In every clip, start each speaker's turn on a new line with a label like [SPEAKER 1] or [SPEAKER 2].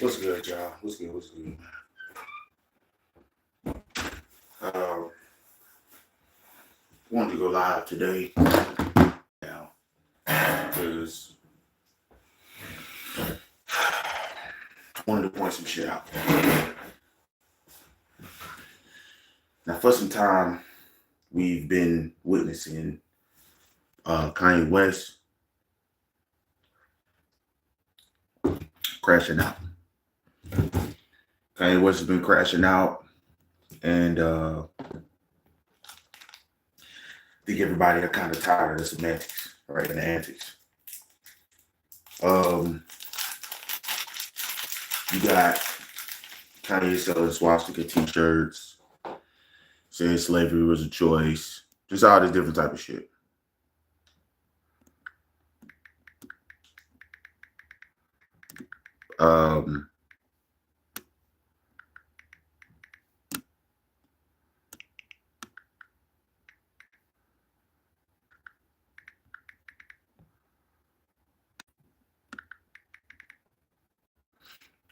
[SPEAKER 1] What's good, y'all? What's good? What's good? Uh, Wanted to go live today now because wanted to point some shit out. Now, for some time, we've been witnessing Kanye West crashing out. Kanye West has been crashing out, and I think everybody are kind of tired of the semantics, right, and the antics. You got Kanye selling swastika t-shirts, saying slavery was a choice, just all this different type of shit. Um,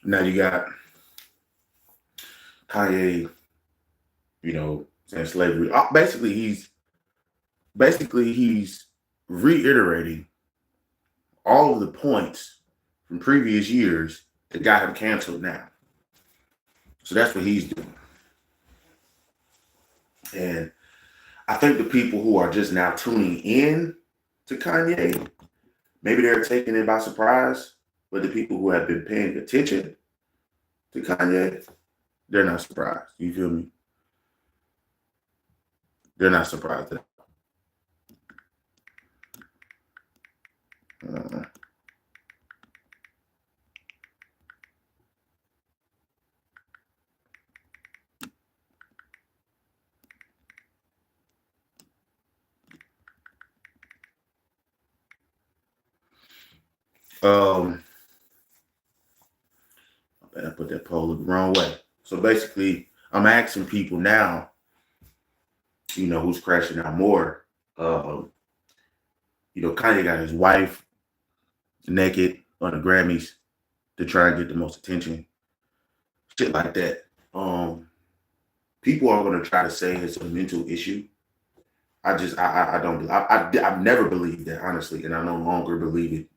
[SPEAKER 1] Now you got Kanye, saying slavery. Basically he's reiterating all of the points from previous years that got him canceled now. So that's what he's doing. And I think the people who are just now tuning in to Kanye, maybe they're taking it by surprise. But the people who have been paying attention to Kanye, they're not surprised. You feel me? They're not surprised at all. I put that poll the wrong way. So basically, I'm asking people now, who's crashing out more. Kanye got his wife naked on the Grammys to try and get the most attention. Shit like that. People are going to try to say it's a mental issue. I don't, I've never believed that, honestly, and I no longer believe it,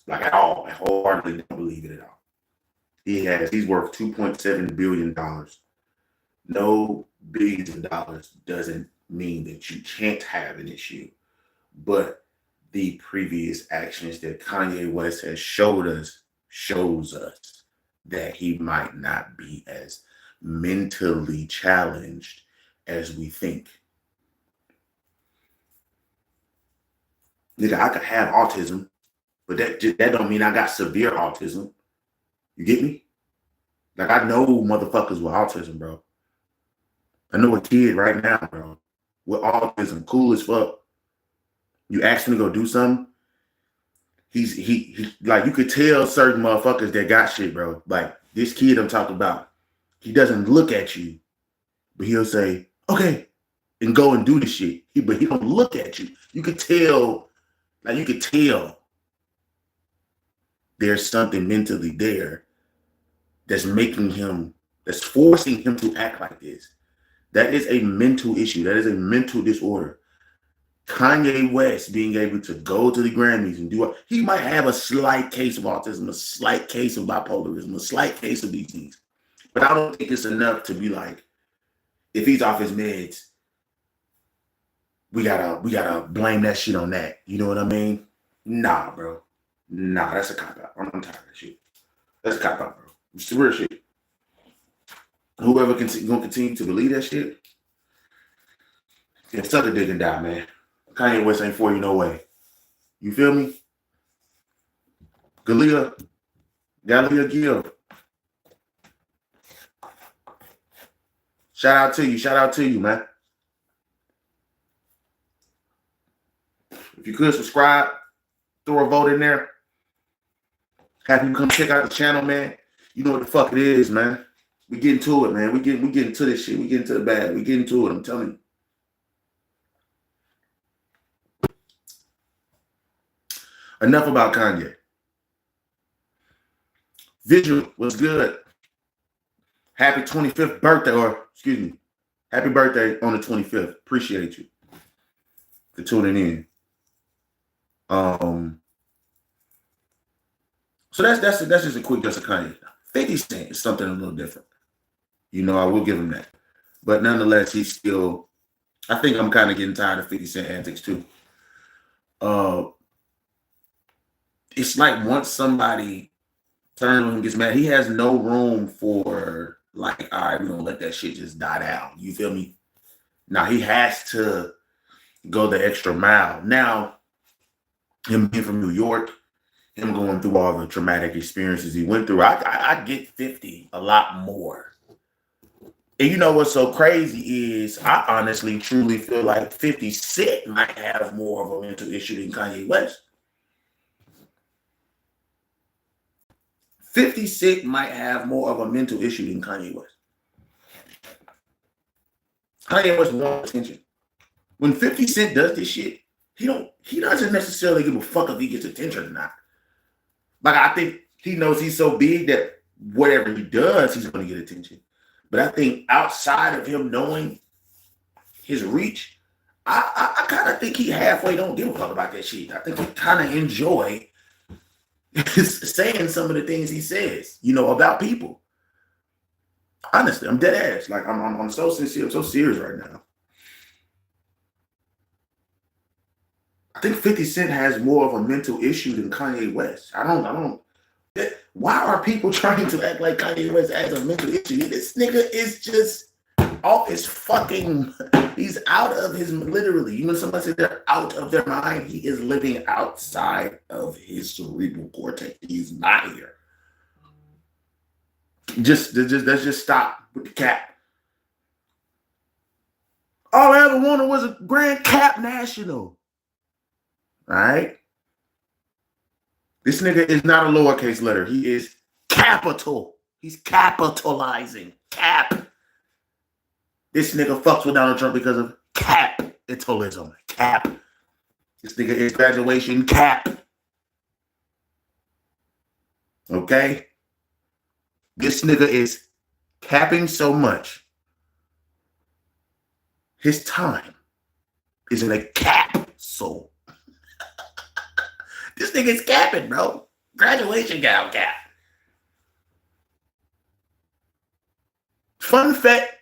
[SPEAKER 1] like, at all. I wholeheartedly don't believe it at all. He's worth $2.7 billion. No, billions of dollars doesn't mean that you can't have an issue. But the previous actions that Kanye West has shows us that he might not be as mentally challenged as we think. Nigga, I could have autism, but that don't mean I got severe autism. You get me? Like, I know motherfuckers with autism, bro. I know a kid right now, bro, with autism, cool as fuck. You ask him to go do something, he like, you could tell certain motherfuckers that got shit, bro. Like, this kid I'm talking about, he doesn't look at you, but he'll say, okay, and go and do the shit. But he don't look at you. You could tell, there's something mentally there that's forcing him to act like this. That is a mental issue. That is a mental disorder. Kanye West being able to go to the Grammys and he might have a slight case of autism, a slight case of bipolarism, a slight case of these things. But I don't think it's enough to be like, if he's off his meds, we gotta blame that shit on that. You know what I mean? Nah, bro. Nah, that's a cop out. I'm tired of that shit. That's a cop out, bro. It's the real shit. Whoever gonna continue to believe that shit, suck a dick and die, man. Kanye West ain't for you no way. You feel me? Galia give. Shout out to you, man. If you could subscribe, throw a vote in there. Have you come check out the channel, man. You know what the fuck it is, man. We getting to it, man. We getting to this shit. We getting to the bag. We getting to it. I'm telling you. Enough about Kanye. Visual was good. Happy 25th birthday, or excuse me, happy birthday on the 25th. Appreciate you for tuning in. So that's just a quick just a Kanye. 50 Cent is something a little different. You know, I will give him that. But nonetheless, he's still, I think I'm kind of getting tired of 50 Cent antics too. It's like once somebody turns on him, gets mad, he has no room for like, all right, we're gonna let that shit just die down. You feel me? Now he has to go the extra mile. Now, him being from New York, him going through all the traumatic experiences he went through, I get 50 a lot more. And you know what's so crazy is I honestly truly feel like 50 Cent might have more of a mental issue than Kanye West. 50 Cent might have more of a mental issue than Kanye West. Kanye West wants attention. When 50 Cent does this shit, he doesn't necessarily give a fuck if he gets attention or not. Like, I think he knows he's so big that whatever he does, he's going to get attention. But I think outside of him knowing his reach, I kind of think he halfway don't give a fuck about that shit. I think he kind of enjoy saying some of the things he says, you know, about people. Honestly, I'm dead ass. Like, I'm so sincere. I'm so serious right now. I think 50 Cent has more of a mental issue than Kanye West. I don't. Why are people trying to act like Kanye West has a mental issue? This nigga is just off his fucking. He's out of his, literally. You know, somebody said they're out of their mind. He is living outside of his cerebral cortex. He's not here. Let's just stop with the cap. All I ever wanted was a Grand Cap National. All right? This nigga is not a lowercase letter. He is capital. He's capitalizing. Cap. This nigga fucks with Donald Trump because of capitalism. Cap. This nigga is graduation cap. Okay? This nigga is capping so much. His time is in a capsule. This nigga is capping, bro. Graduation gown cap. Fun fact,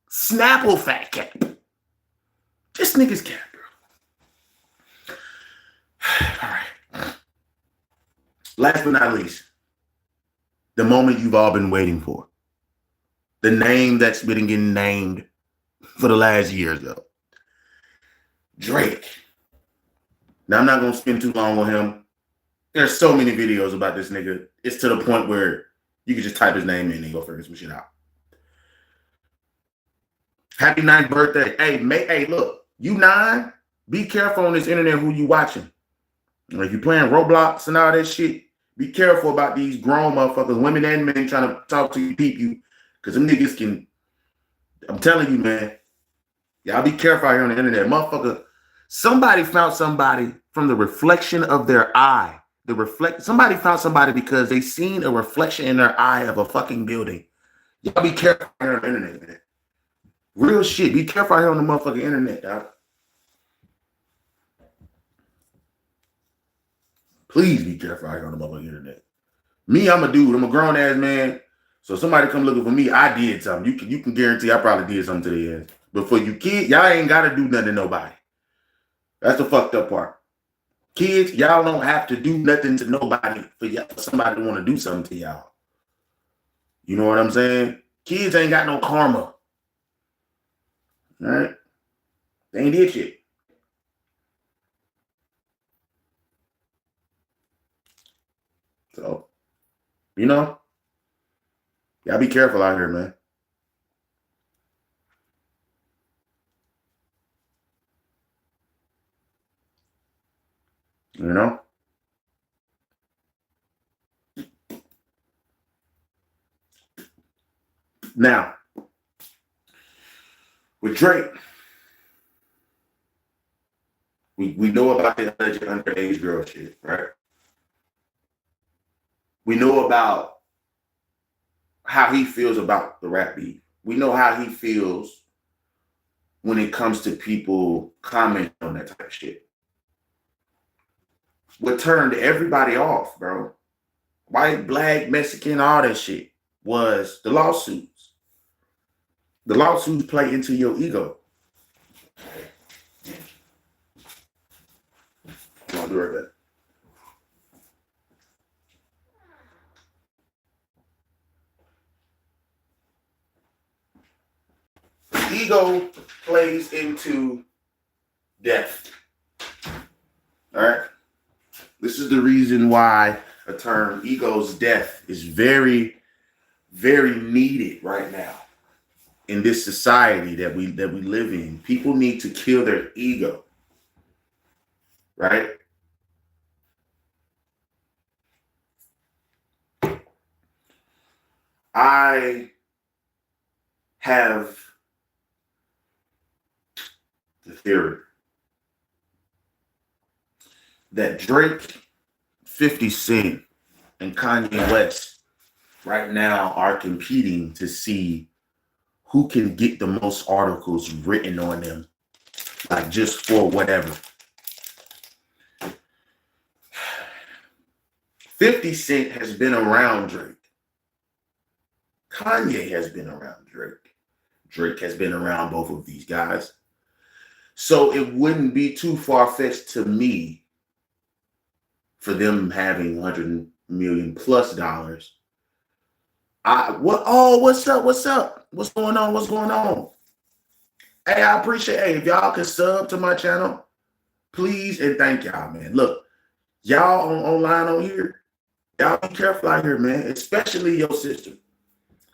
[SPEAKER 1] Snapple fat cap. This nigga's cap, bro. All right. Last but not least, the moment you've all been waiting for. The name that's been getting named for the last year ago. Drake. Now, I'm not going to spend too long on him. There's so many videos about this nigga. It's to the point where you can just type his name in and go figure some shit out. Happy 9th birthday. Hey, look, you 9, be careful on this internet who you watching. If you're playing Roblox and all that shit, be careful about these grown motherfuckers, women and men, trying to talk to you, peep you. Because them niggas can, I'm telling you, man, y'all be careful out here on the internet. Motherfucker, somebody found somebody from the reflection of their eye. Somebody found somebody because they seen a reflection in their eye of a fucking building. Y'all be careful out here on the internet, man. Real shit. Be careful out here on the motherfucking internet, dog. Please be careful out here on the motherfucking internet. Me, I'm a dude. I'm a grown ass man. So somebody come looking for me, I did something. You can guarantee I probably did something to their ass. But for you kids, y'all ain't got to do nothing to nobody. That's the fucked up part. Kids, y'all don't have to do nothing to nobody for somebody to want to do something to y'all. You know what I'm saying? Kids ain't got no karma. All right? They ain't did shit. So, you know, y'all be careful out here, man. You know? Now, with Drake, we know about the underage girl shit, right? We know about how he feels about the rap beef. We know how he feels when it comes to people commenting on that type of shit. What turned everybody off, bro, white, black, Mexican, all that shit, was the lawsuits. The lawsuits play into your ego. I'll do right back. Ego plays into death. All right. This is the reason why a term ego's death is very, very needed right now in this society that we live in. People need to kill their ego. Right? I have the theory that Drake, 50 Cent, and Kanye West right now are competing to see who can get the most articles written on them, like just for whatever. 50 Cent has been around Drake. Kanye has been around Drake. Drake has been around both of these guys. So it wouldn't be too far-fetched to me for them having $100 million plus dollars. What's up? What's up? What's going on? What's going on? Hey, I appreciate, hey, if y'all can sub to my channel, please and thank y'all, man. Look, y'all online on here, y'all be careful out here, man, especially your sister.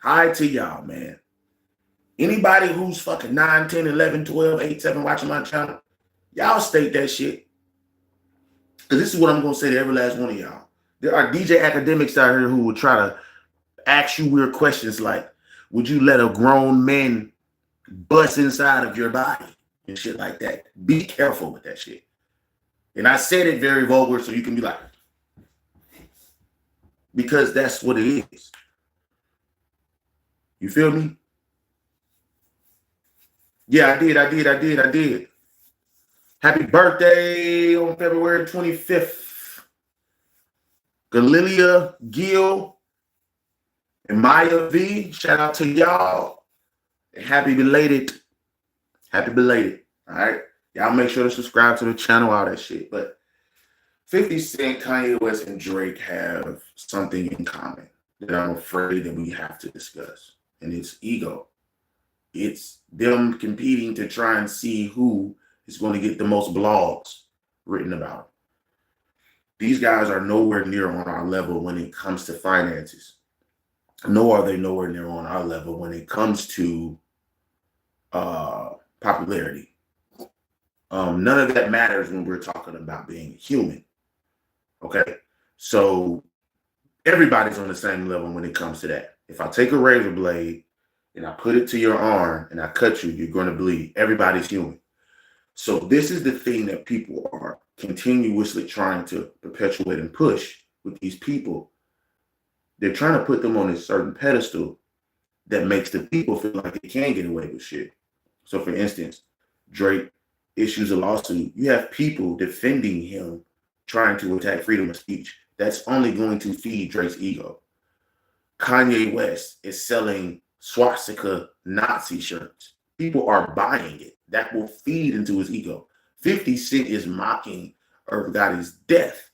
[SPEAKER 1] Hi to y'all, man. Anybody who's fucking 9, 10, 11, 12, 8, 7 watching my channel, y'all state that shit. Because this is what I'm going to say to every last one of y'all. There are DJ academics out here who will try to ask you weird questions like, would you let a grown man bust inside of your body and shit like that? Be careful with that shit. And I said it very vulgar so you can be like, because that's what it is. You feel me? Yeah, I did. Happy birthday on February 25th. Galilia Gill and Maya V. Shout out to y'all. And happy belated. All right. Y'all make sure to subscribe to the channel, all that shit. But 50 Cent, Kanye West, and Drake have something in common that I'm afraid that we have to discuss. And it's ego. It's them competing to try and see who is going to get the most blogs written about. These guys are nowhere near on our level when it comes to finances. Nor are they nowhere near on our level when it comes to popularity. None of that matters when we're talking about being human. Okay? So everybody's on the same level when it comes to that. If I take a razor blade and I put it to your arm and I cut you, you're going to bleed. Everybody's human. So this is the thing that people are continuously trying to perpetuate and push with these people. They're trying to put them on a certain pedestal that makes the people feel like they can get away with shit. So for instance, Drake issues a lawsuit. You have people defending him trying to attack freedom of speech. That's only going to feed Drake's ego. Kanye West is selling swastika Nazi shirts. People are buying it. That will feed into his ego. 50 Cent is mocking Irv Gotti's death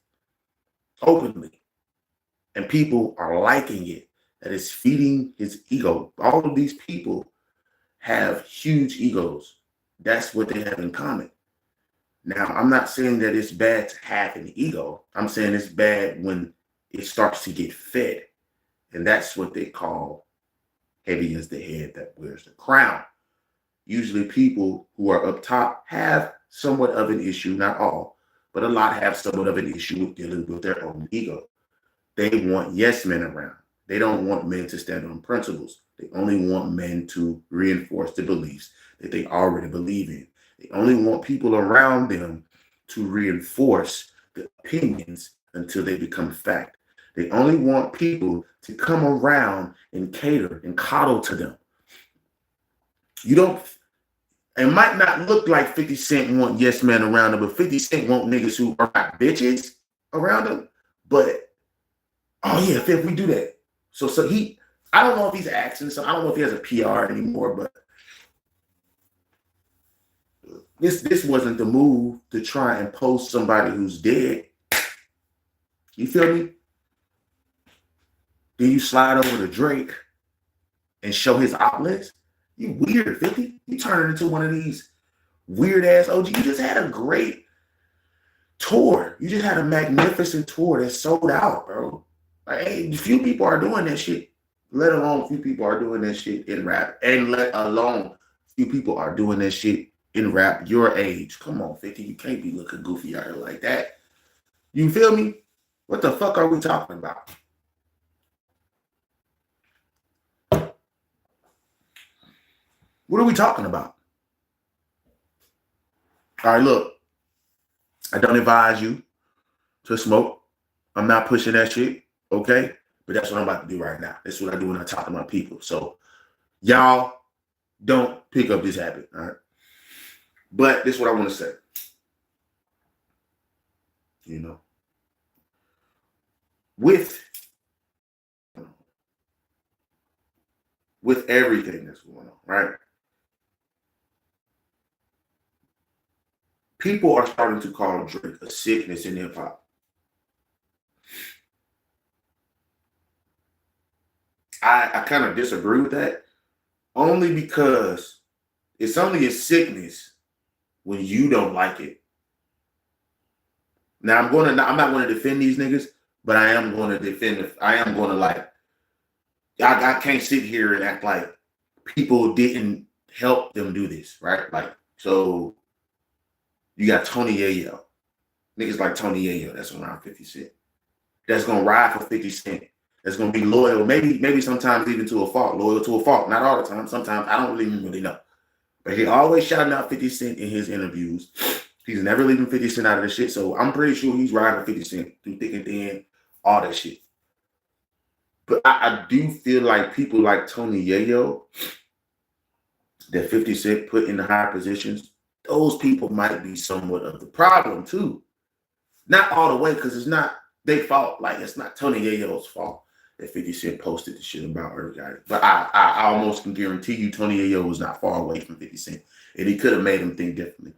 [SPEAKER 1] openly. And people are liking it. That is feeding his ego. All of these people have huge egos. That's what they have in common. Now, I'm not saying that it's bad to have an ego. I'm saying it's bad when it starts to get fed. And that's what they call heavy as the head that wears the crown. Usually people who are up top have somewhat of an issue, not all, but a lot have somewhat of an issue with dealing with their own ego. They want yes men around. They don't want men to stand on principles. They only want men to reinforce the beliefs that they already believe in. They only want people around them to reinforce the opinions until they become fact. They only want people to come around and cater and coddle to them. You don't, it might not look like 50 Cent want yes men around him, but 50 Cent want niggas who are not bitches around him. But, oh yeah, Fifth, we do that. So he, I don't know if he's acting, so I don't know if he has a PR anymore, but this wasn't the move to try and post somebody who's dead. You feel me? Then you slide over to Drake and show his outlets. You weird, 50. You turn into one of these weird ass OG. You just had a great tour. You just had a magnificent tour that sold out, bro. Like, hey, few people are doing that shit. Let alone few people are doing that shit in rap. And let alone few people are doing that shit in rap your age. Come on, 50. You can't be looking goofy out here like that. You feel me? What the fuck are we talking about? What are we talking about? All right, look. I don't advise you to smoke. I'm not pushing that shit, okay? But that's what I'm about to do right now. That's what I do when I talk to my people. So y'all don't pick up this habit, all right? But this is what I want to say. You know, with everything that's going on, right? People are starting to call Drake a sickness in hip hop. I kind of disagree with that, only because it's only a sickness when you don't like it. Now I'm not going to defend these niggas, but I am going to defend. I am going to like. I can't sit here and act like people didn't help them do this, right? Like, so you got Tony Yayo. Niggas like Tony Yayo, that's around 50 Cent. That's gonna ride for 50 Cent. That's gonna be loyal, maybe sometimes even to a fault, loyal to a fault. Not all the time. Sometimes I don't really know. But he always shouting out 50 Cent in his interviews. He's never leaving 50 Cent out of the shit. So I'm pretty sure he's riding 50 Cent through thick and thin, all that shit. But I do feel like people like Tony Yayo that 50 Cent put in the high positions, those people might be somewhat of the problem too. Not all the way, because it's not their fault. Like, it's not Tony Yayo's fault that 50 Cent posted the shit about her. But I almost can guarantee you Tony Yayo was not far away from 50 Cent. And he could have made him think differently.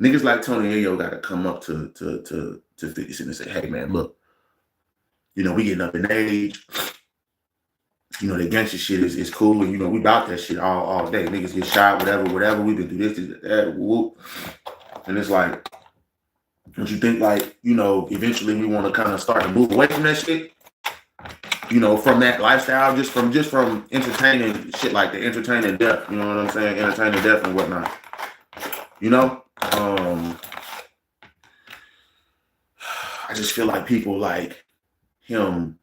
[SPEAKER 1] Niggas like Tony Yayo got to come up to 50 Cent and say, hey, man, look, you know, we getting up in age. You know, the gangster shit is cool. And, you know, we about that shit all day. Niggas get shot, whatever. We've been through this, that, whoop. And it's like, don't you think, like, you know, eventually we want to kind of start to move away from that shit? You know, from that lifestyle, just from entertaining shit like the entertaining death. You know what I'm saying? Entertaining death and whatnot. You know? I just feel like people like him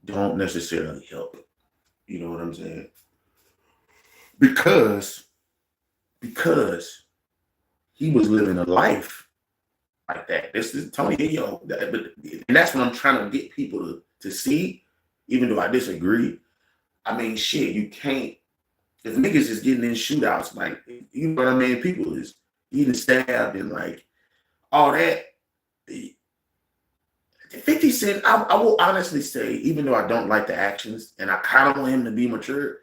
[SPEAKER 1] don't necessarily help. You know what I'm saying? Because he was living a life like that. This is Tony Yayo. And that's what I'm trying to get people to see, even though I disagree. I mean, shit, you can't, if niggas is getting in shootouts, like, you know what I mean? People is getting stabbed and like all that. 50 Cent, I will honestly say, even though I don't like the actions and I kind of want him to be mature,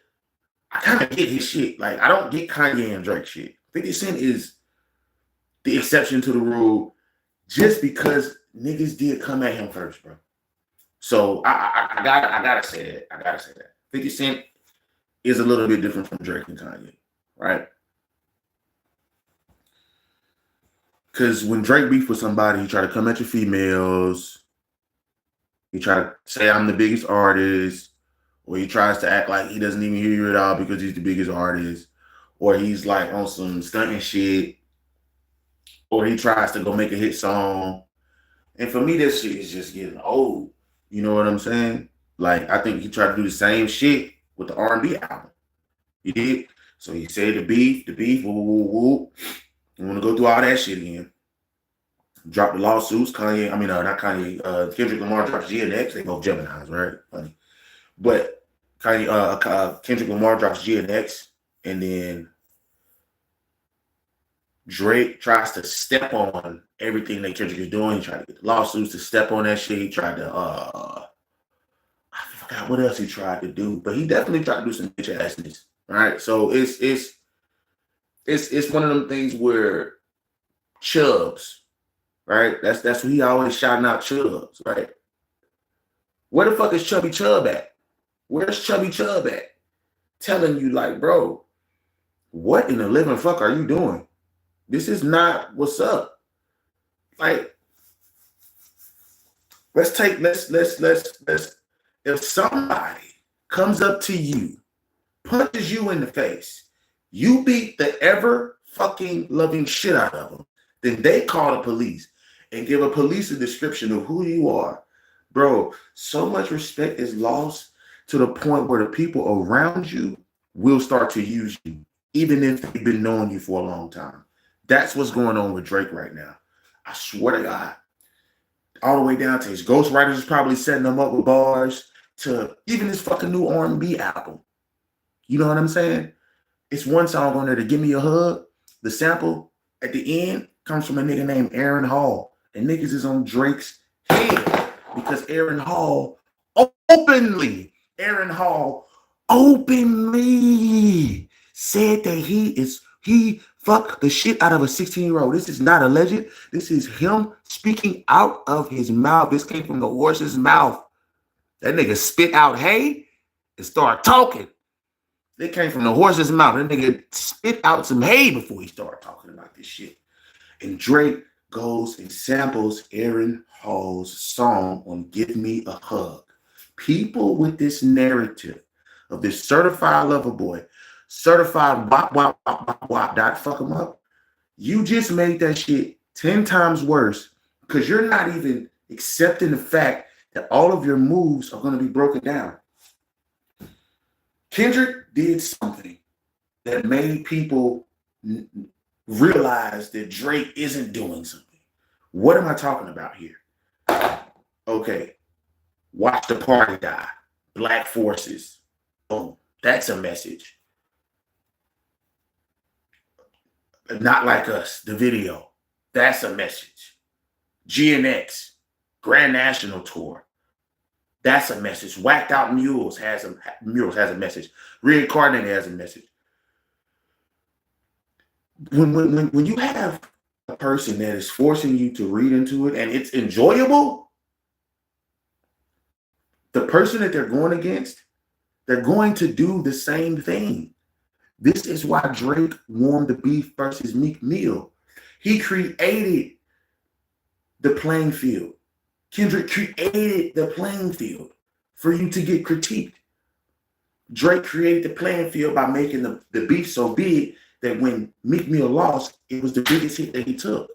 [SPEAKER 1] I kind of get his shit. Like, I don't get Kanye and Drake shit. 50 Cent is the exception to the rule just because niggas did come at him first, bro. So I gotta say that. I gotta say that. 50 Cent is a little bit different from Drake and Kanye, right? Because when Drake beef with somebody, he try to come at your females. He try to say I'm the biggest artist, or he tries to act like he doesn't even hear you at all because he's the biggest artist, or he's like on some stunting shit, or he tries to go make a hit song. And for me, this shit is just getting old. You know what I'm saying? Like, I think he tried to do the same shit with the R&B album. He did. So he said the beef, woo. I want to go through all that shit again. dropped the lawsuits. Kanye, not Kanye, Kendrick Lamar drops GNX. They both Geminis, right? Funny. But Kendrick Lamar drops GNX, and then Drake tries to step on everything that Kendrick is doing. He tried to get the lawsuits to step on that shit. He tried to, I forgot what else he tried to do, but he definitely tried to do some bitch assness, right? So it's one of them things where Chubbs, right? That's what he always shouting out, Chubbs, right? Where the fuck is Chubby Chubb at? Where's Chubby Chubb at? Telling you, like, bro, what in the living fuck are you doing? This is not what's up. Like, let's if somebody comes up to you, punches you in the face, you beat the ever fucking loving shit out of them, then they call the police and give a police a description of who you are. Bro, so much respect is lost to the point where the people around you will start to use you, even if they've been knowing you for a long time. That's what's going on with Drake right now. I swear to God. All the way down to his ghostwriters is probably setting them up with bars, to even his fucking new R&B album. You know what I'm saying? It's one song on there, to Give Me a Hug. The sample at the end comes from a nigga named Aaron Hall. And niggas is on Drake's head because Aaron Hall openly said that he fucked the shit out of a 16-year-old. This is not alleged. This is him speaking out of his mouth. This came from the horse's mouth. That nigga spit out hay and started talking. It came from the horse's mouth. That nigga spit out some hay before he started talking about this shit. And Drake goes and samples Aaron Hall's song on Give Me a Hug. People with this narrative of this certified lover boy, certified wop, wop, wop, wop, wop, dot, fuck him up. You just made that shit 10 times worse because you're not even accepting the fact that all of your moves are going to be broken down. Kendrick did something that made people realize that Drake isn't doing something. What am I talking about here? Okay. Watch the party die. Black forces. Boom. That's a message. Not Like Us, the video. That's a message. GNX, Grand National Tour. That's a message. Whacked Out Mules has a message. Reincarnated has a message. When you have a person that is forcing you to read into it and it's enjoyable, the person that they're going against, they're going to do the same thing. This is why Drake won the beef versus Meek Mill. He created the playing field. Kendrick created the playing field for you to get critiqued. Drake created the playing field by making the beef so big that when Meek Mill lost, it was the biggest hit that he took.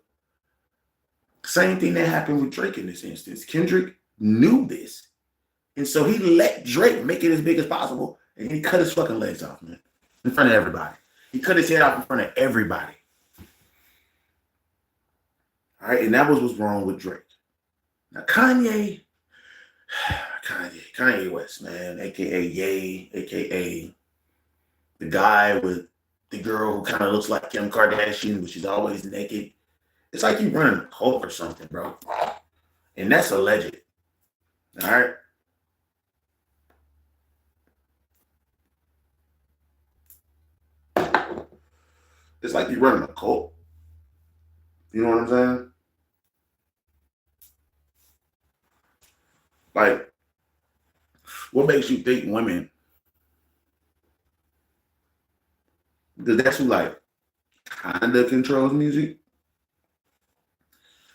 [SPEAKER 1] Same thing that happened with Drake in this instance. Kendrick knew this. And so he let Drake make it as big as possible, and he cut his fucking legs off, man, in front of everybody. He cut his head off in front of everybody. All right, and that was what's wrong with Drake. Now, Kanye West, man, a.k.a. Ye, a.k.a. the guy with the girl who kind of looks like Kim Kardashian, but she's always naked. It's like you running a cult or something, bro. And that's alleged. All right? It's like you're running a cult. You know what I'm saying? Like, what makes you think women, because that's who like kind of controls music.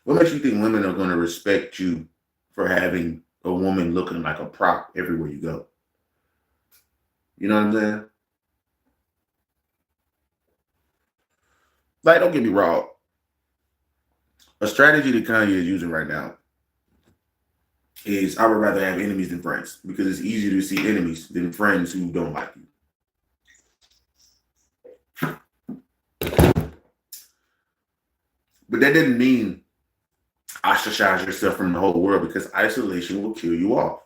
[SPEAKER 1] What makes you think women are going to respect you for having a woman looking like a prop everywhere you go? You know what I'm saying? Like, don't get me wrong. A strategy that Kanye is using right now is I would rather have enemies than friends because it's easier to see enemies than friends who don't like you. But that doesn't mean ostracize yourself from the whole world, because isolation will kill you off.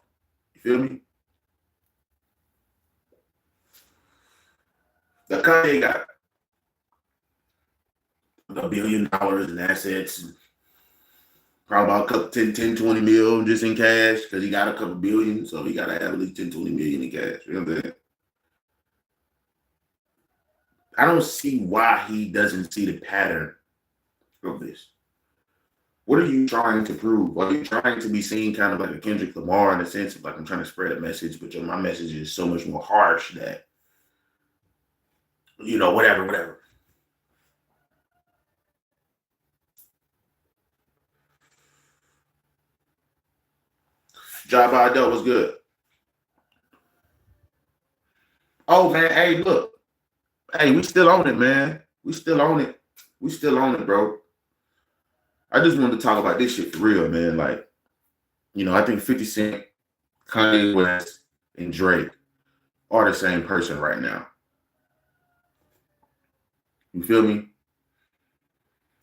[SPEAKER 1] You feel me? The Kanye got $1 billion in assets, probably about a couple 10, 20 mil just in cash, because he got a couple billion, so he got to have at least 10, 20 million in cash. You know what I'm saying? I don't see why he doesn't see the pattern of this. What are you trying to prove? Are you trying to be seen kind of like a Kendrick Lamar in the sense of like, I'm trying to spread a message, but my message is so much more harsh that, whatever. Job Idol was good. Oh man, hey, look. Hey, we still on it, man. We still on it. We still on it, bro. I just wanted to talk about this shit for real, man. Like, I think 50 Cent, Kanye West, and Drake are the same person right now. You feel me?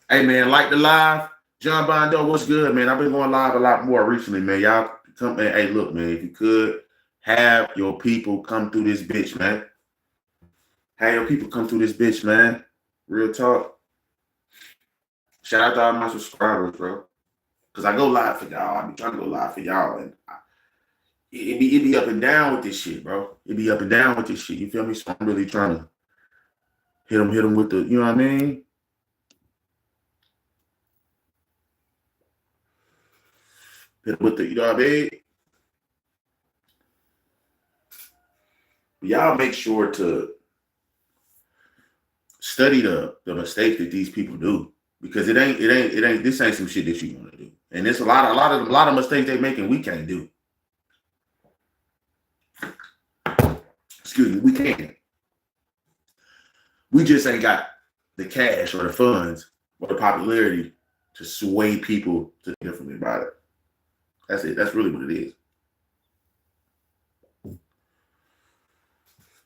[SPEAKER 1] Hey, man, like the live. John Bondo, what's good, man? I've been going live a lot more recently, man. Y'all come, man. Hey, look, man, if you could have your people come through this bitch, man. Have your people come through this bitch, man. Real talk. Shout out to all my subscribers, bro. Because I go live for y'all. I be trying to go live for y'all. And it be up and down with this shit, bro. It be up and down with this shit. You feel me? So I'm really trying to hit them with the, you know what I mean? Hit them with the, you know what I mean? Y'all make sure to study the mistakes that these people do, because this ain't some shit that you want to do, and it's a lot of mistakes they making we can't do. Excuse me, we can't. We just ain't got the cash or the funds or the popularity to sway people to think differently about it. That's it. That's really what it is.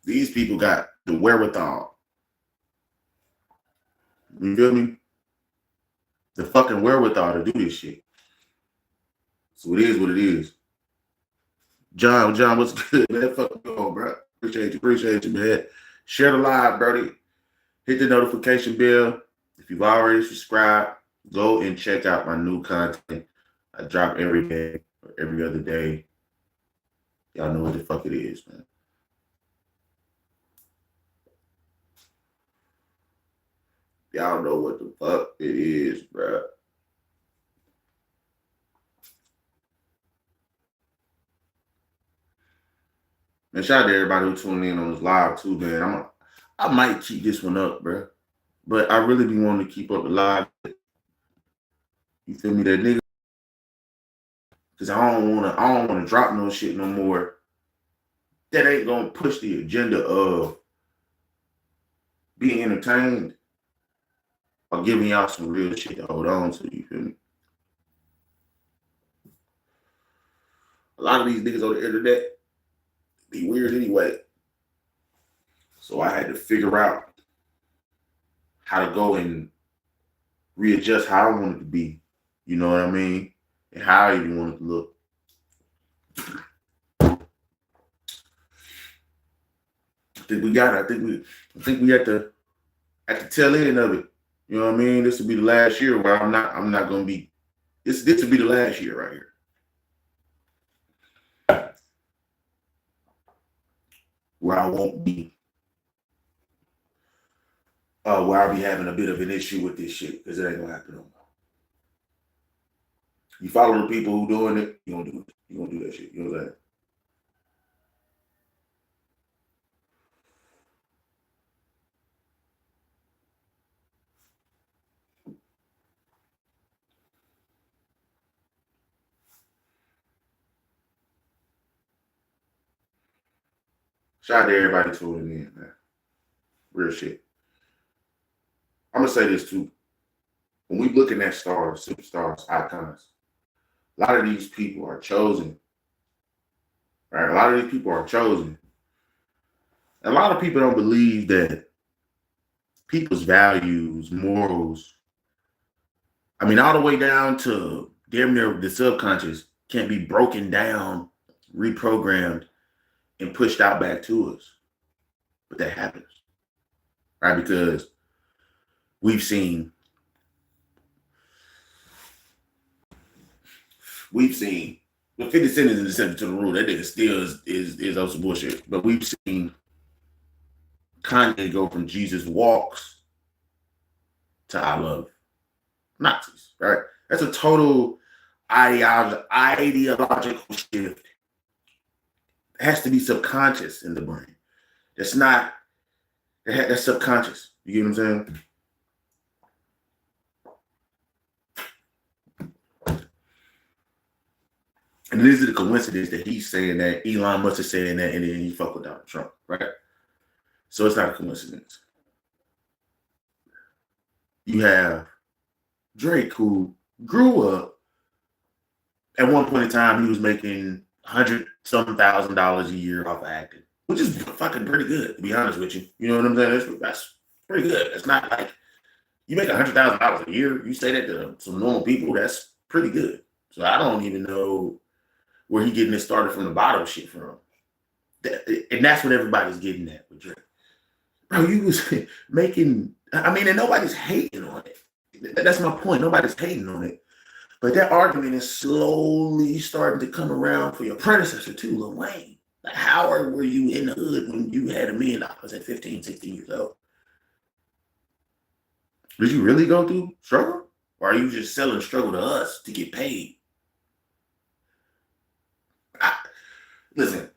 [SPEAKER 1] These people got the wherewithal. You feel me? The fucking wherewithal to do this shit. So it is what it is. John, what's good, man? Fuck you, bro. Appreciate you, man. Share the live, Brody. Hit the notification bell. If you've already subscribed, go and check out my new content. I drop every day or every other day. Y'all know what the fuck it is, man. Y'all know what the fuck it is, bro. And shout out to everybody who tuned in on this live too, man. I might keep this one up, bro. But I really be wanting to keep up the live. You feel me, that nigga? Because I don't wanna drop no shit no more. That ain't gonna push the agenda of being entertained or giving y'all some real shit to hold on to. You feel me? A lot of these niggas on the internet be weird anyway. So I had to figure out how to go and readjust how I wanted to be. You know what I mean? And how I even wanted to look. I think we at the tail end of it. You know what I mean? This will be the last year where I'm not gonna be this will be the last year right here. Where I won't be where I'll be having a bit of an issue with this shit, because it ain't gonna happen no more. You follow the people who doing it, you gonna do it. You gonna do that shit. You know what I'm saying? Shout out to everybody tuning in, man. Real shit. I'm gonna say this too. When we looking at stars, superstars, icons, a lot of these people are chosen. Right? A lot of these people are chosen. A lot of people don't believe that people's values, morals, I mean, all the way down to damn near the subconscious can't be broken down, reprogrammed, and pushed out back to us. But that happens, right? Because we've seen the 50 Cent is an exception to the rule. That nigga still is also bullshit. But we've seen Kanye go from Jesus walks to I love Nazis, right? That's a total ideological shift. It has to be subconscious in the brain. That's not, that's subconscious. You get what I'm saying? And this is a coincidence that he's saying that, Elon Musk is saying that, and then he fuck with Donald Trump, right? So it's not a coincidence. You have Drake, who grew up, at one point in time, he was making $100,000 a year off of acting, which is fucking pretty good, to be honest with you. You know what I'm saying? That's pretty good. It's not like you make $100,000 a year. You say that to some normal people, that's pretty good. So I don't even know where he getting it started from the bottom shit from. And that's what everybody's getting at with Drake. Bro, you was making, I mean, and nobody's hating on it. That's my point. Nobody's hating on it. But that argument is slowly starting to come around for your predecessor too, Lil Wayne. Like, how were you in the hood when you had $1 million at 15, 16 years old? Did you really go through struggle? Or are you just selling struggle to us to get paid? Listen,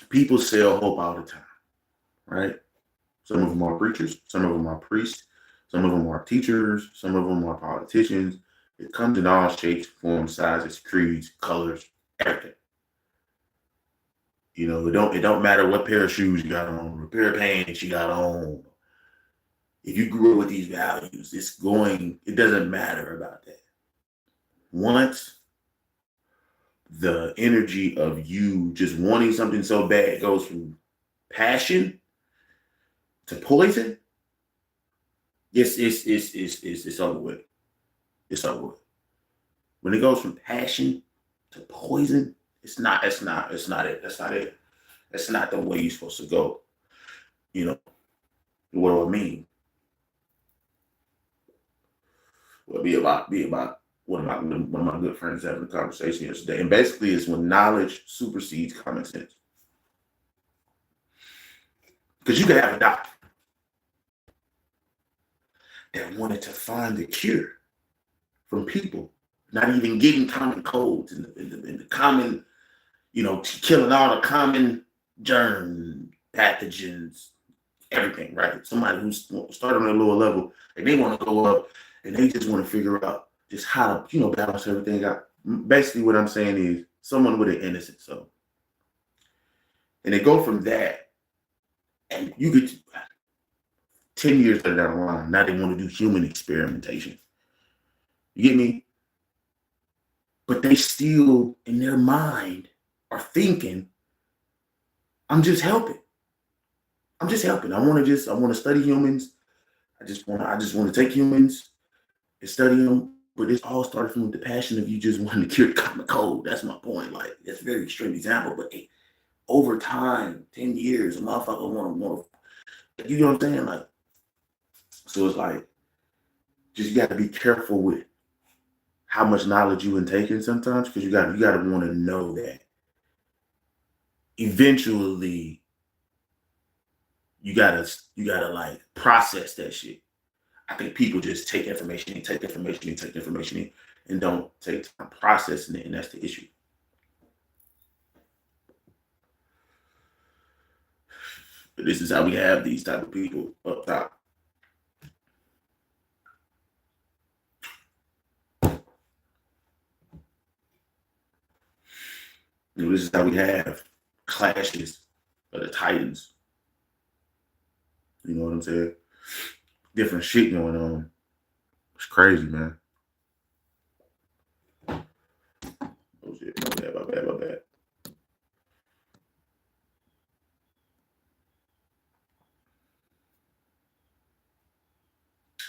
[SPEAKER 1] people sell hope all the time, right? Some of them are preachers, some of them are priests, some of them are teachers, some of them are politicians. It comes in all shapes, forms, sizes, creeds, colors, everything. You know, it don't matter what pair of shoes you got on, what pair of pants you got on. If you grew up with these values, it doesn't matter about that. Once the energy of you just wanting something so bad goes from passion to poison, it's over with. It's over with. When it goes from passion to poison, it's not it. That's not it. That's not the way you're supposed to go. You know, what do I mean? Well, be about one of my good friends having a conversation yesterday. And basically it's when knowledge supersedes common sense. Because you could have a doctor that wanted to find the cure from people not even getting common codes and the common, killing all the common germ pathogens, everything, right? Somebody who's started on a lower level and they want to go up and they just want to figure out just how to, balance everything out. Basically, what I'm saying is someone with an innocent soul. And they go from that, and you get 10 years down the line, now they want to do human experimentation. You get me? But they still, in their mind, are thinking, I'm just helping. I want to study humans. I just want to take humans and study them. But it's all started from the passion of you just wanting to cure the common cold. That's my point. Like, that's a very extreme example, but over time, 10 years, a motherfucker want to, you know what I'm saying? Like, so it's like, just you got to be careful with how much knowledge you intake in sometimes, because you got to want to know that eventually you gotta like process that shit. I think people just take information in and don't take time processing it, and that's the issue. But this is how we have these type of people up top. This is how we have clashes of the titans. You know what I'm saying? Different shit going on. It's crazy, man. Oh shit, my bad.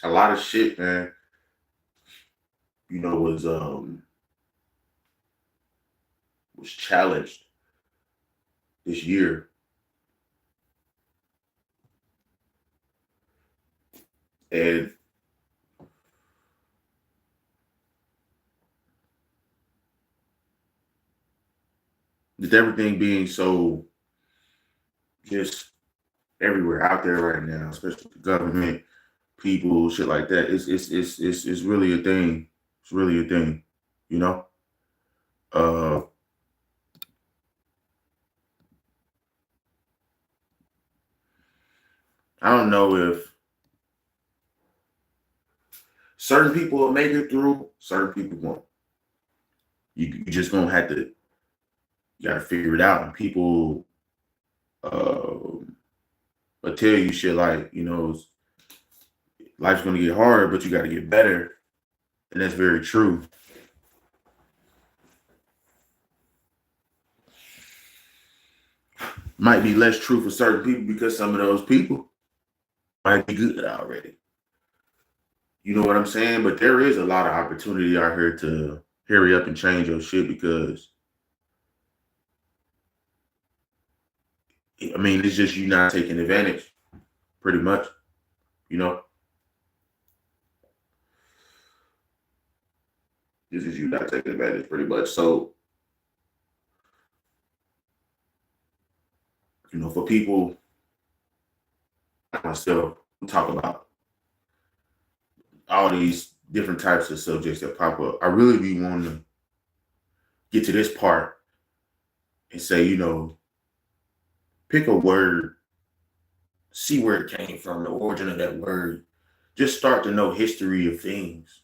[SPEAKER 1] A lot of shit, man. was challenged this year, and with everything being so just everywhere out there right now, especially the government, people, shit like that, it's really a thing. It's really a thing, you know. Uh, I don't know if certain people will make it through, certain people won't. You just gonna have to, you gotta figure it out. And people uh, will tell you shit like, life's gonna get harder, but you gotta get better. And that's very true. Might be less true for certain people because some of those people might be good already. You know what I'm saying? But there is a lot of opportunity out here to hurry up and change your shit because, I mean, it's just you not taking advantage, pretty much, you know? This is you not taking advantage, pretty much. So, for people like myself who talk about all these different types of subjects that pop up, I really be wanting to get to this part and say, pick a word, see where it came from, the origin of that word. Just start to know history of things.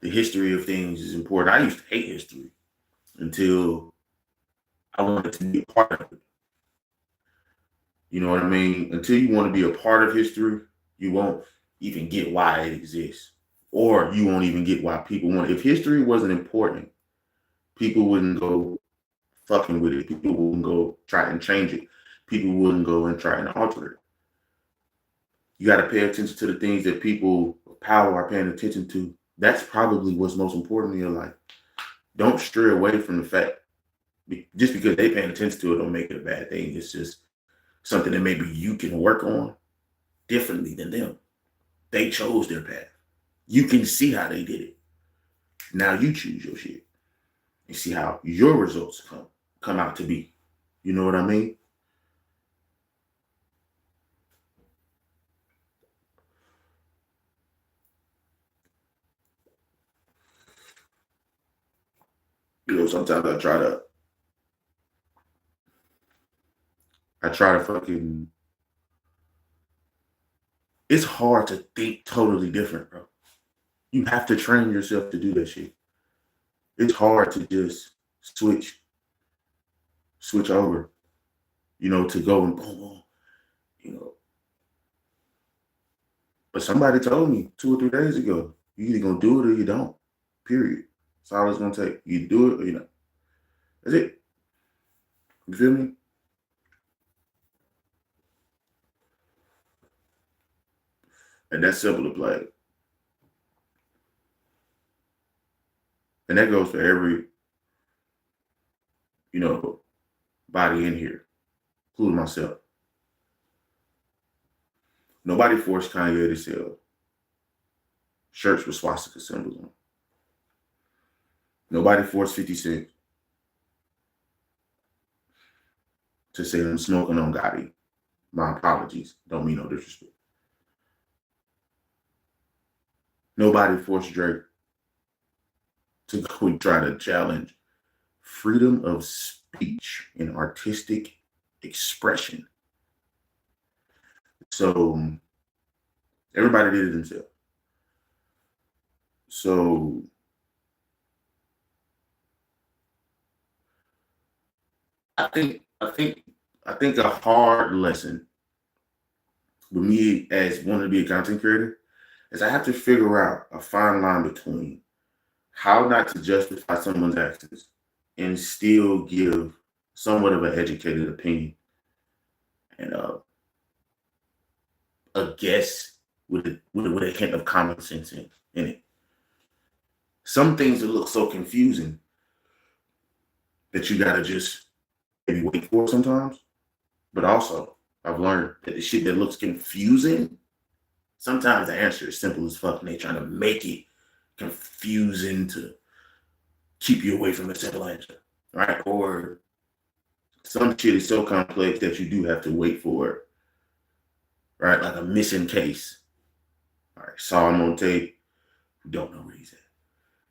[SPEAKER 1] The history of things is important. I used to hate history until I wanted to be a part of it. You know what I mean? Until you want to be a part of history, you won't even get why it exists. Or you won't even get why people want it. If history wasn't important, people wouldn't go fucking with it. People wouldn't go try and change it. People wouldn't go and try and alter it. You got to pay attention to the things that people of power are paying attention to. That's probably what's most important in your life. Don't stray away from the fact just because they paying attention to it don't make it a bad thing. It's just something that maybe you can work on differently than them. They chose their path. You can see how they did it. Now you choose your shit and see how your results come out to be. You know what I mean? Sometimes I try to fucking, it's hard to think totally different, bro. You have to train yourself to do that shit. It's hard to just switch over, to go and boom, boom, you know. But somebody told me 2 or 3 days ago, you either gonna do it or you don't. Period. That's all it's gonna take. You do it or you don't. That's it. You feel me? And that's simple to play. And that goes for every, you know, body in here, including myself. Nobody forced Kanye to sell shirts with swastika symbols on. Nobody forced 50 Cent to say I'm smoking on Gotti. My apologies. Don't mean no disrespect. Nobody forced Drake to go and try to challenge freedom of speech and artistic expression. So everybody did it themselves. So I think a hard lesson with me as wanting to be a content creator is I have to figure out a fine line between how not to justify someone's actions and still give somewhat of an educated opinion and a guess with a hint of common sense in it. some things that look so confusing that you gotta just maybe wait for sometimes. But also, I've learned that the shit that looks confusing, sometimes the answer is simple as fuck, and they trying to make it confusing to keep you away from the simple answer, right? Or some shit is so complex that you do have to wait for it, right? Like a missing case. All right, saw him on tape. We don't know where he's at.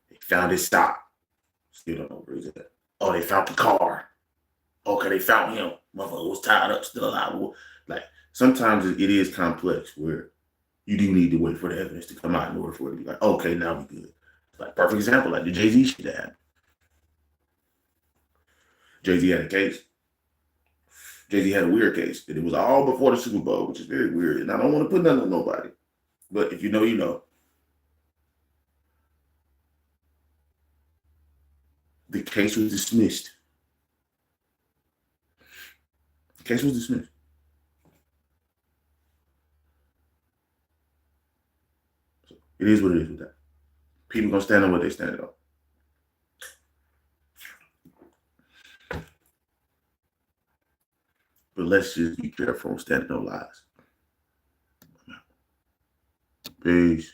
[SPEAKER 1] They found his stop. Still don't know where he's at. Oh, they found the car. Okay, they found him. Motherfucker was tied up, still alive. Like sometimes it is complex where you do need to wait for the evidence to come out in order for it to be like, okay, now we good. Like perfect example, like the Jay-Z shit that happened. Jay-Z had a case. Jay-Z had a weird case. And it was all before the Super Bowl, which is very weird. And I don't want to put nothing on nobody. But if you know, you know. The case was dismissed. The case was dismissed. So it is what it is with that. People gonna stand on what they stand on. But let's just be careful on standing on lies. Peace.